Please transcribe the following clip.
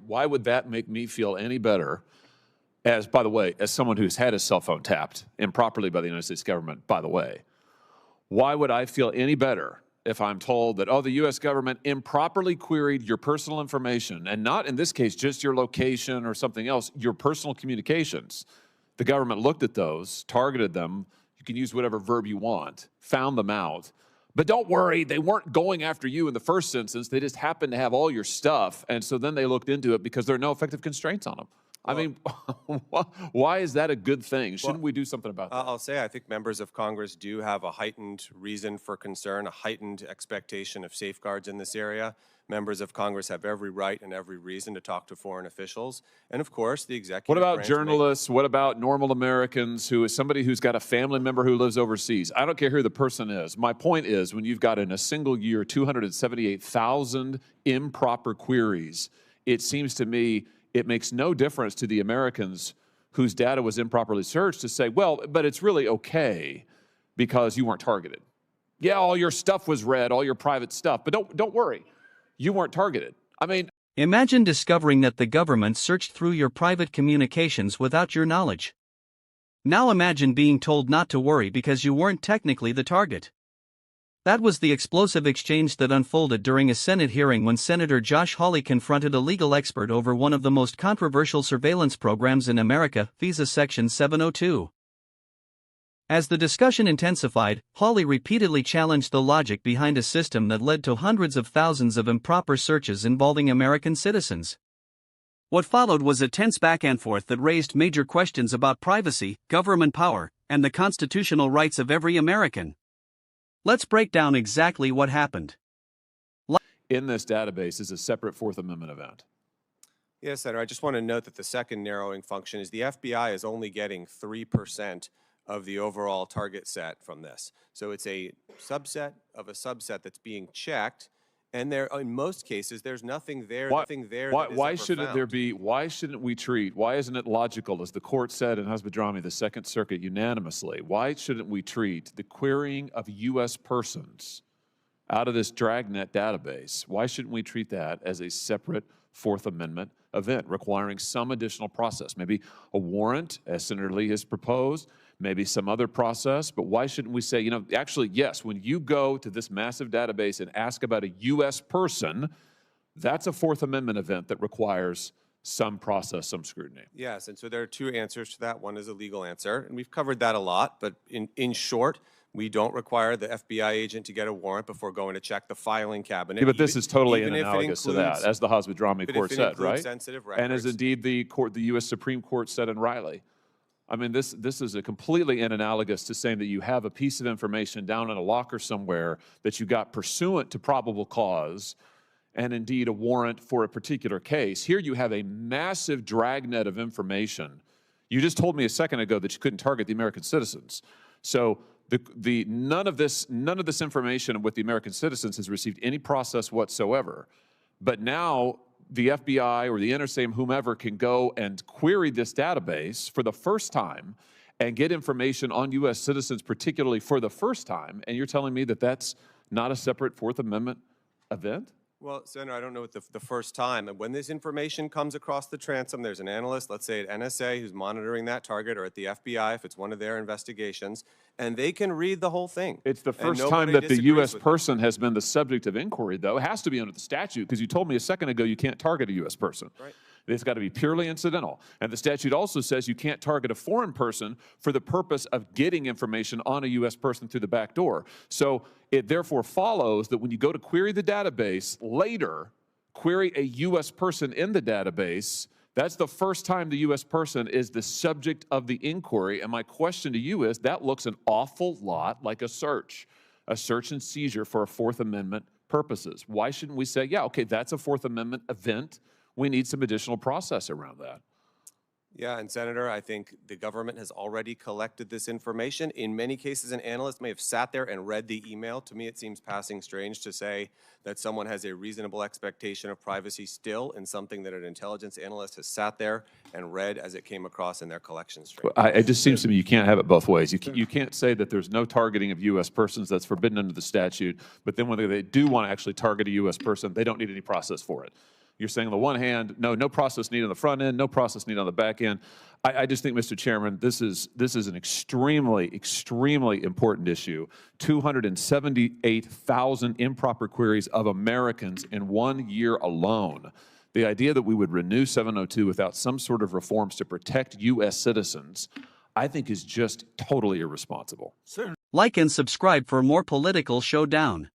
Why would that make me feel any better? As, by the way, as someone who's had his cell phone tapped improperly by the United States government, by the way, why would I feel any better if I'm told that, oh, the U.S. government improperly queried your personal information, and not in this case just your location or something else, your personal communications? The government looked at those, targeted them. You can use whatever verb you want, found them out. But don't worry, they weren't going after you in the first instance. They just happened to have all your stuff, and so then they looked into it because there are no effective constraints on them. Well, I mean, why is that a good thing? Shouldn't we do something about that? I'll say I think members of Congress do have a heightened reason for concern, a heightened expectation of safeguards in this area. Members of Congress have every right and every reason to talk to foreign officials. And of course, the executive branch. What about journalists? What about normal Americans who is somebody who's got a family member who lives overseas? I don't care who the person is. My point is, when you've got in a single year 278,000 improper queries, it seems to me it makes no difference to the Americans whose data was improperly searched to say, well, but it's really okay because you weren't targeted. Yeah, all your stuff was read, all your private stuff, but don't worry, you weren't targeted. I mean, imagine discovering that the government searched through your private communications without your knowledge. Now imagine being told not to worry because you weren't technically the target. That was the explosive exchange that unfolded during a Senate hearing when Senator Josh Hawley confronted a legal expert over one of the most controversial surveillance programs in America, Fisa Section 702. As the discussion intensified, Hawley repeatedly challenged the logic behind a system that led to hundreds of thousands of improper searches involving American citizens. What followed was a tense back and forth that raised major questions about privacy, government power, and the constitutional rights of every American. Let's break down exactly what happened. In this database is a separate Fourth Amendment event. Yes, Senator, I just want to note that the second narrowing function is the FBI is only getting 3% of the overall target set from this. So it's a subset of a subset that's being checked, and there, in most cases, there's nothing there. Why shouldn't there be? Why shouldn't we treat? Why isn't it logical, as the court said in Hasbadrami, the Second Circuit unanimously? Why shouldn't we treat the querying of U.S. persons out of this dragnet database? Why shouldn't we treat that as a separate Fourth Amendment event requiring some additional process? Maybe a warrant, as Senator Lee has proposed. Maybe some other process, but why shouldn't we say, you know, actually, yes, when you go to this massive database and ask about a U.S. person, that's a Fourth Amendment event that requires some process, some scrutiny. Yes, and so there are two answers to that. One is a legal answer, and we've covered that a lot, but in short, we don't require the FBI agent to get a warrant before going to check the filing cabinet. Yeah, but this is totally analogous to that, as the Hasbadrami court said, right? And as indeed the U.S. Supreme Court said in Riley. I mean, this is a completely analogous to saying that you have a piece of information down in a locker somewhere that you got pursuant to probable cause and indeed a warrant for a particular case. Here you have a massive dragnet of information. You just told me a second ago that you couldn't target the American citizens. So none of this information with the American citizens has received any process whatsoever. But now the FBI or the NSA, whomever, can go and query this database for the first time and get information on U.S. citizens, particularly for the first time, and you're telling me that that's not a separate Fourth Amendment event? Well, Senator, I don't know what the first time. And when this information comes across the transom, there's an analyst, let's say at NSA, who's monitoring that target, or at the FBI, if it's one of their investigations, and they can read the whole thing. It's the first time that the U.S. person has been the subject of inquiry, though. It has to be under the statute, because you told me a second ago you can't target a U.S. person. Right. It's got to be purely incidental. And the statute also says you can't target a foreign person for the purpose of getting information on a U.S. person through the back door. So it therefore follows that when you go to query the database later, query a U.S. person in the database, that's the first time the U.S. person is the subject of the inquiry. And my question to you is, that looks an awful lot like a search and seizure for a Fourth Amendment purposes. Why shouldn't we say, yeah, okay, that's a Fourth Amendment event. We need some additional process around that. Yeah, and Senator, I think the government has already collected this information. In many cases, an analyst may have sat there and read the email. To me, it seems passing strange to say that someone has a reasonable expectation of privacy still in something that an intelligence analyst has sat there and read as it came across in their collection stream. It just seems to me you can't have it both ways. You can't say that there's no targeting of U.S. persons that's forbidden under the statute, but then when they do want to actually target a U.S. person, they don't need any process for it. You're saying on the one hand, no process needed on the front end, no process needed on the back end. I just think, Mr. Chairman, this is an extremely, extremely important issue. 278,000 improper queries of Americans in 1 year alone. The idea that we would renew 702 without some sort of reforms to protect U.S. citizens, I think is just totally irresponsible. Like and subscribe for more political showdown.